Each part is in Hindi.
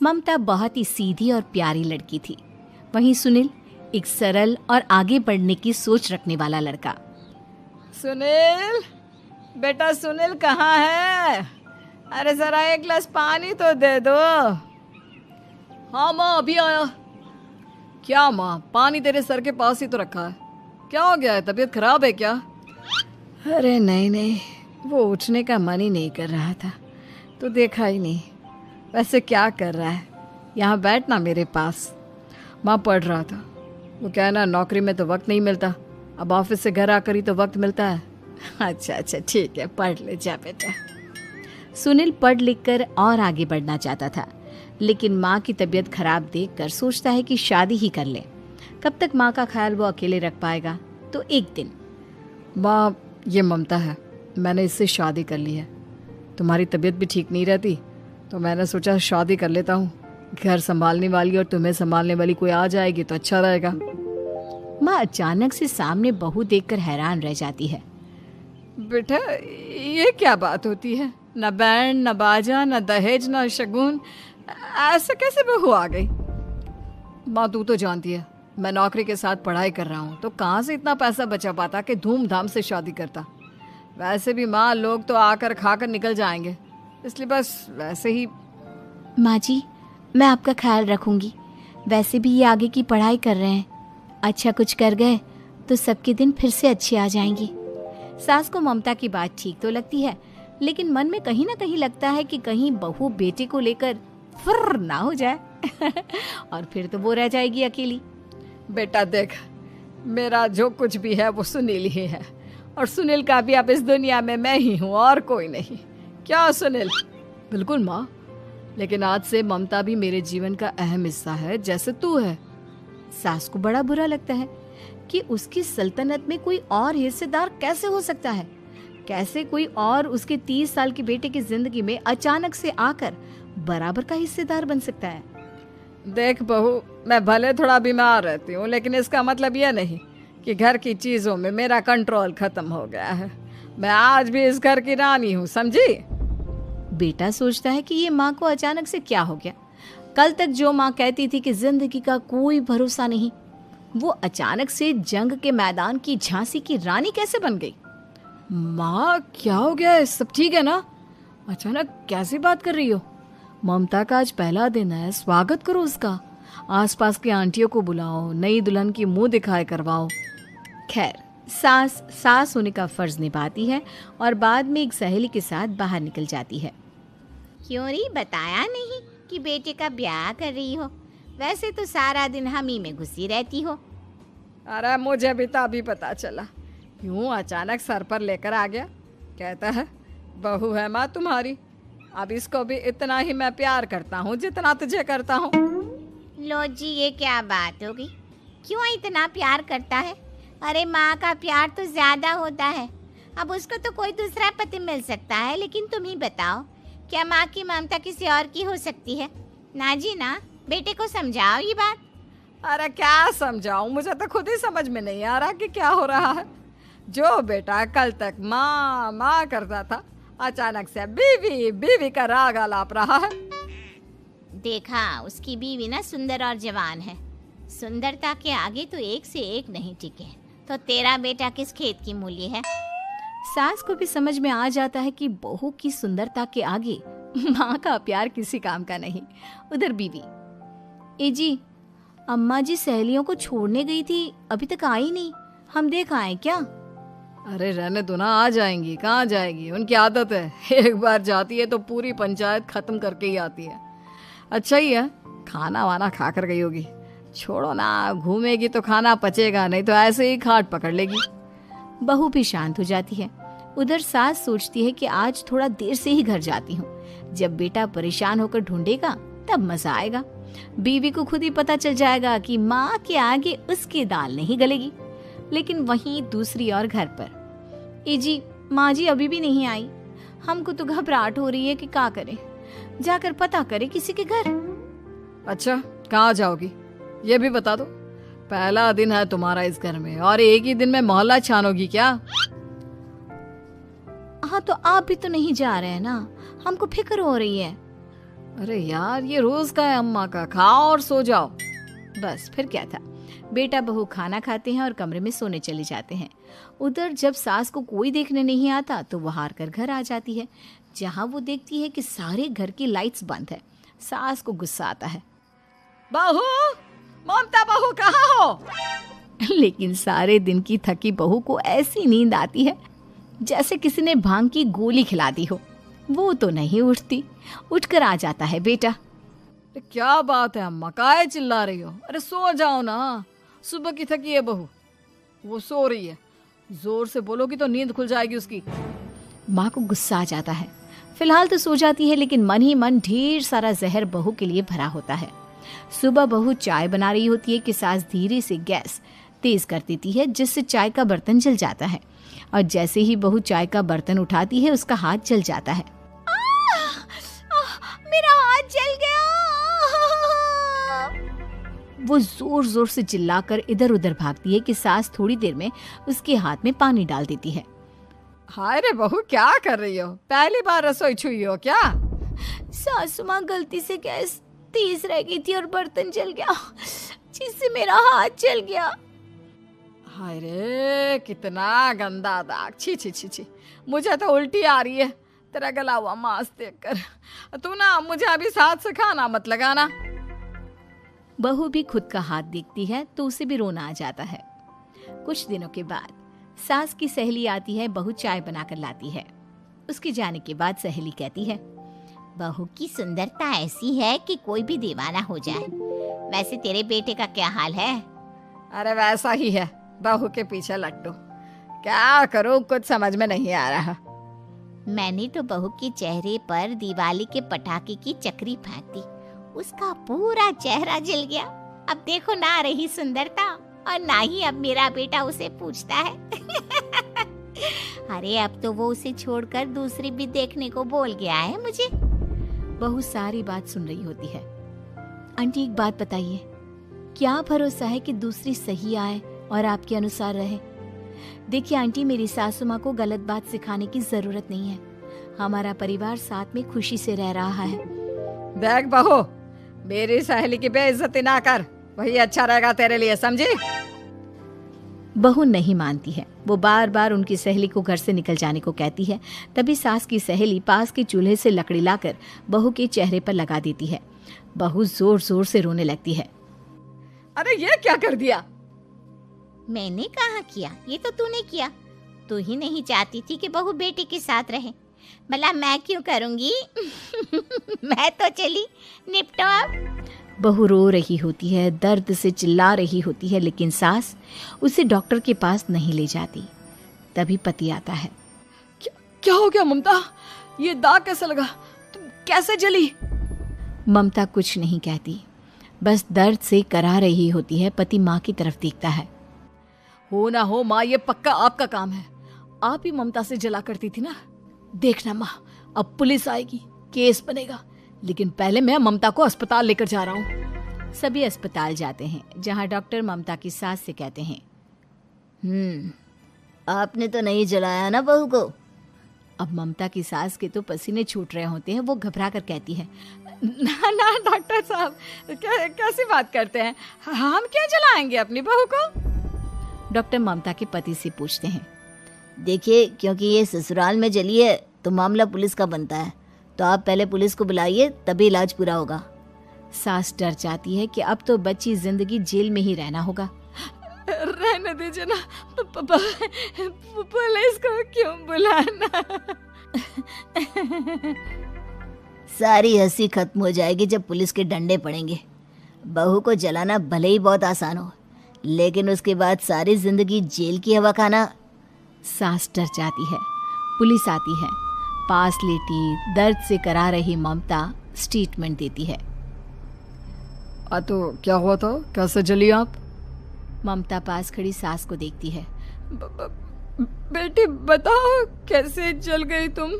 ममता बहुत ही सीधी और प्यारी लड़की थी। वहीं सुनील एक सरल और आगे बढ़ने की सोच रखने वाला लड़का। सुनील, बेटा सुनील कहाँ है? अरे जरा एक गिलास पानी तो दे दो। हाँ माँ, अभी आया। क्या माँ, पानी तेरे सर के पास ही तो रखा है। क्या हो गया है, तबीयत खराब है क्या? अरे नहीं नहीं, वो उठने का मन ही नहीं कर रहा था तो देखा ही नहीं। वैसे क्या कर रहा है? यहाँ बैठना मेरे पास। माँ पढ़ रहा था। वो कहना नौकरी में तो वक्त नहीं मिलता, अब ऑफिस से घर आकर ही तो वक्त मिलता है। अच्छा अच्छा ठीक है, पढ़ ले जा बेटा। सुनील पढ़ लिख कर और आगे बढ़ना चाहता था, लेकिन माँ की तबीयत खराब देखकर सोचता है कि शादी ही कर ले। कब तक माँ का ख्याल वो अकेले रख पाएगा? तो एक दिन, माँ ये ममता है, मैंने इससे शादी कर ली है। तुम्हारी तबीयत भी ठीक नहीं रहती तो मैंने सोचा शादी कर लेता हूँ। घर संभालने वाली और तुम्हें संभालने वाली कोई आ जाएगी तो अच्छा रहेगा। माँ अचानक से सामने बहू देखकर हैरान रह जाती है। बेटा ये क्या बात होती है? न बैंड, न बाजा, न दहेज, न शगुन, ऐसे कैसे बहू आ गई? माँ तू तो जानती है मैं नौकरी के साथ पढ़ाई कर रहा हूँ, तो कहाँ से इतना पैसा बचा पाता कि धूमधाम से शादी करता। वैसे भी माँ लोग तो आकर खाकर निकल जाएंगे, इसलिए बस वैसे ही। माँ जी, मैं आपका ख्याल रखूंगी। वैसे भी ये आगे की पढ़ाई कर रहे हैं, अच्छा कुछ कर गए तो सबके दिन फिर से अच्छे आ जाएंगे। सास को ममता की बात ठीक तो लगती है, लेकिन मन में कहीं ना कहीं लगता है कि कहीं बहू बेटे को लेकर फुर्र ना हो जाए और फिर तो वो रह जाएगी अकेली। बेटा देख, मेरा जो कुछ भी है वो सुनील ही है, और सुनील का भी अब इस दुनिया में मैं ही हूँ और कोई नहीं। क्या सुनील? बिल्कुल माँ, लेकिन आज से ममता भी मेरे जीवन का अहम हिस्सा है, जैसे तू है। सास को बड़ा बुरा लगता है कि उसकी सल्तनत में कोई और हिस्सेदार कैसे हो सकता है। कैसे कोई और उसके 30 साल के बेटे की जिंदगी में अचानक से आकर बराबर का हिस्सेदार बन सकता है। देख बहू, मैं भले थोड़ा बीमार रहती हूँ, लेकिन इसका मतलब यह नहीं कि घर की चीजों में मेरा कंट्रोल खत्म हो गया है। मैं आज भी इस घर की रानी हूँ, समझी? बेटा सोचता है कि ये माँ को अचानक से क्या हो गया। कल तक जो माँ कहती थी कि जिंदगी का कोई भरोसा नहीं, वो अचानक से जंग के मैदान की झांसी की रानी कैसे बन गई? माँ क्या हो गया है? सब ठीक है ना? अचानक कैसी बात कर रही हो? ममता का आज पहला दिन है, स्वागत करो उसका। आसपास की आंटियों को बुलाओ, नई दुल्हन की मुंह दिखाए करवाओ। खैर, सास होने का फर्ज निभाती है और बाद में एक सहेली के साथ बाहर निकल जाती है। क्यों नहीं बताया नहीं कि बेटे का ब्याह कर रही हो? वैसे तो सारा दिन हम ही में घुसी रहती हो। अरे मुझे भी तो अभी पता चला, यूं अचानक सर पर लेकर आ गया। कहता है बहू है माँ तुम्हारी, अब इसको भी इतना ही मैं प्यार करता हूँ जितना तुझे करता हूँ। लो जी, ये क्या बात होगी? क्यों इतना प्यार करता है? अरे माँ का प्यार तो ज्यादा होता है। अब उसको तो कोई दूसरा पति मिल सकता है, लेकिन तुम ही बताओ, क्या माँ की ममता किसी और की हो सकती है? ना जी ना, बेटे को समझाओ ये बात। अरे क्या समझाऊं, मुझे तो खुद ही समझ में नहीं आ रहा कि क्या हो रहा है। जो बेटा कल तक माँ माँ करता था, अचानक से बीवी बीवी का राग आलाप रहा है। देखा, उसकी बीवी ना सुंदर और जवान है। सुंदरता के आगे तो एक से एक नहीं टिके, तो तेरा बेटा किस खेत की मूली है? सास को भी समझ में आ जाता है कि बहू की सुंदरता के आगे माँ का प्यार किसी काम का नहीं। उधर बीवी, ए जी, अम्मा जी सहेलियों को छोड़ने गई थी, अभी तक आई नहीं, हम देख आए क्या? अरे रहने दो ना, आ जाएंगी। कहाँ जाएगी, उनकी आदत है, एक बार जाती है तो पूरी पंचायत खत्म करके ही आती है। अच्छा ही है, खाना वाना खा कर गई होगी। छोड़ो ना, घूमेगी तो खाना पचेगा, नहीं तो ऐसे ही खाट पकड़ लेगी। बहू भी शांत हो जाती है। उधर सास सोचती है कि आज थोड़ा देर से ही घर जाती हूँ, जब बेटा परेशान होकर ढूंढेगा तब मजा आएगा। बीवी को खुद ही पता चल जाएगा कि माँ के आगे उसकी दाल नहीं गलेगी। लेकिन वहीं दूसरी ओर घर पर, ए जी, माँ जी अभी भी नहीं आई, हमको तो घबराहट हो रही है कि क्या करें, जाकर पता करें किसी के घर। अच्छा, कहाँ जाओगी ये भी बता दो। पहला दिन है तुम्हारा इस घर में और एक ही दिन में मोहल्ला छानोगी क्या? हाँ, तो आप भी तो नहीं जा रहे हैं ना, हमको फिक्र हो रही है। अरे यार, ये रोज का है अम्मा का, खाओ और सो जाओ। बस फिर क्या था, बेटा बहू खाना खाते हैं और कमरे में सोने चले जाते हैं। उधर जब सास को कोई देखने नहीं आता तो वो हार कर घर आ जाती है, जहाँ वो देखती है कि सारे घर की लाइट्स बंद है। सास को गुस्सा आता है। बहू, ममता बहू कहाँ हो? लेकिन सारे दिन की थकी बहू को ऐसी नींद आती है जैसे किसी ने भांग की गोली खिला दी हो। वो तो नहीं उठती। उठकर आ जाता है बेटा। क्या बात है अम्मा, काहे चिल्ला रही हो? अरे सो जाओ ना, सुबह की थकी है बहू, वो सो रही है। जोर से बोलोगी तो नींद खुल जाएगी उसकी। माँ को गुस्सा आ जाता है। फिलहाल तो सो जाती है, लेकिन मन ही मन ढेर सारा जहर बहू के लिए भरा होता है। सुबह बहू चाय बना रही होती है कि सास धीरे से गैस तेज कर देती है, जिससे चाय का बर्तन जल जाता है। और जैसे ही बहू चाय का बर्तन उठाती है, उसका हाथ जल जाता है। मेरा हाथ जल गया। वो जोर जोर से चिल्लाकर इधर उधर भागती है कि सास थोड़ी देर में उसके हाथ में पानी डाल देती है। हाय रे बहू, क्या कर रही हो? पहली बार रसोई छुई हो क्या? सासू माँ, गलती से गैस तेज रह गई थी और बर्तन जल गया, जिससे मेरा हाथ जल गया। हाय रे, कितना गंदा दाग। छी छी छी छी, मुझे तो उल्टी आ रही है तेरा गला हुआ मांस देखकर। तू ना मुझे अभी साथ से खाना मत लगाना। बहू भी खुद का हाथ देखती है तो उसे भी रोना आ जाता है। कुछ दिनों के बाद सास की सहेली आती है, बहू चाय बनाकर लाती है। उसके जाने के बाद सहेली कहती है, बहू की सुंदरता ऐसी है कि कोई भी दीवाना हो जाए। वैसे तेरे बेटे का क्या हाल है? अरे वैसा ही है, बहू के पीछे लट्टू। क्या करूं, कुछ समझ में नहीं आ रहा। मैंने तो बहू के चेहरे पर दिवाली के पटाखे की चक्री फेंक दी, उसका पूरा चेहरा जल गया। अब देखो ना रही सुंदरता, और ना ही अब मेरा बेटा उसे पूछता है। अरे अब तो वो उसे छोड़कर दूसरी भी देखने को बोल गया है मुझे। बहू सारी बात सुन रही होती है। आंटी, एक बात बताइए, क्या भरोसा है कि दूसरी सही आए और आपके अनुसार रहे? देखिए आंटी, मेरी सासू माँ को गलत बात सिखाने की जरूरत नहीं है। हमारा परिवार साथ में खुशी से रह रहा है। देख बहू, मेरी सहेली की बेइज्जती ना कर, वही अच्छा रहेगा तेरे लिए, समझी? बहू नहीं मानती है। वो बार बार उनकी सहेली को घर से निकल जाने को कहती है। तभी सास की सहेली पास के चूल्हे से लकड़ी लाकर बहू के चेहरे पर लगा देती है। बहू जोर जोर से रोने लगती है। अरे ये क्या कर दिया? मैंने कहाँ किया, ये तो तूने किया। तू ही नहीं चाहती थी कि बहू बेटे के साथ रहे, भला मैं क्यों करूंगी? मैं तो चली, निपटो अब। बहू रो रही होती है, दर्द से चिल्ला रही होती है, लेकिन सास उसे डॉक्टर के पास नहीं ले जाती। तभी पति आता है। क्या हो गया ममता? ये दाग कैसे लगा? तुम कैसे जली? ममता कुछ नहीं कहती, बस दर्द से करा रही होती है। पति माँ की तरफ देखता है। हो ना हो माँ, ये पक्का आपका काम है। आप ही ममता से जला करती थी ना। देखना माँ, अब पुलिस आएगी, केस बनेगा, लेकिन पहले मैं ममता को अस्पताल लेकर जा रहा हूँ। सभी अस्पताल जाते हैं, जहाँ डॉक्टर ममता की सास से कहते हैं, आपने तो नहीं जलाया ना बहू को? अब ममता की सास के तो पसीने छूट रहे होते हैं। वो घबरा कर कहती है, ना ना डॉक्टर साहब, कैसी बात करते हैं? हम क्या जलाएंगे अपनी बहू को? डॉक्टर ममता के पति से पूछते हैं, देखिए, क्योंकि ये ससुराल में जली है तो मामला पुलिस का बनता है, तो आप पहले पुलिस को बुलाइए, तभी इलाज पूरा होगा। सास डर जाती है कि अब तो बच्ची जिंदगी जेल में ही रहना होगा। रहने दीजिए ना, पुलिस को क्यों बुलाना? सारी हंसी खत्म हो जाएगी जब पुलिस के डंडे पड़ेंगे। बहू को जलाना भले ही बहुत आसान हो, लेकिन उसके बाद सारी जिंदगी जेल की हवा खाना। सास डर जाती है। पुलिस आती है। पास लेटी दर्द से करा रही ममता स्टेटमेंट देती है। तो क्या हुआ था? कैसे जली आप? ममता पास खड़ी सास को देखती है। बेटी बताओ, कैसे जल गई तुम?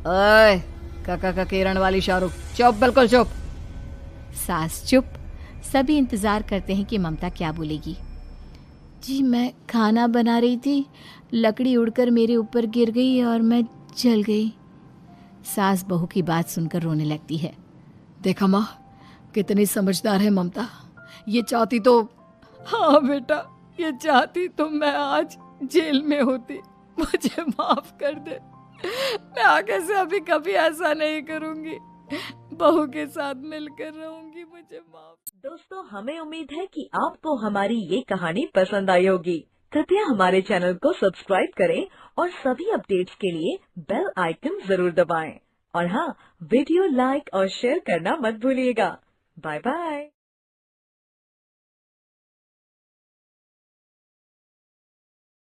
ओए, काका का किरण वाली शाहरुख, चुप, बिल्कुल चुप। सास चुप। सभी इंतजार करते हैं कि ममता क्या बोलेगी। जी, मैं खाना बना रही थी, लकड़ी उड़कर मेरे ऊपर गिर गई और मैं जल गई। सास बहू की बात सुनकर रोने लगती है। देखा माँ, कितनी समझदार है ममता। ये चाहती तो, हाँ बेटा, ये चाहती तो मैं आज जेल में होती। मुझे माफ कर दे, मैं आगे से अभी कभी ऐसा नहीं करूंगी। बहू के साथ मिलकर रहूंगी, मुझे माफ। दोस्तों, हमें उम्मीद है कि आपको हमारी ये कहानी पसंद आई होगी। कृपया हमारे चैनल को सब्सक्राइब करें और सभी अपडेट्स के लिए बेल आइकन जरूर दबाएं। और हाँ, वीडियो लाइक और शेयर करना मत भूलिएगा। Bye bye.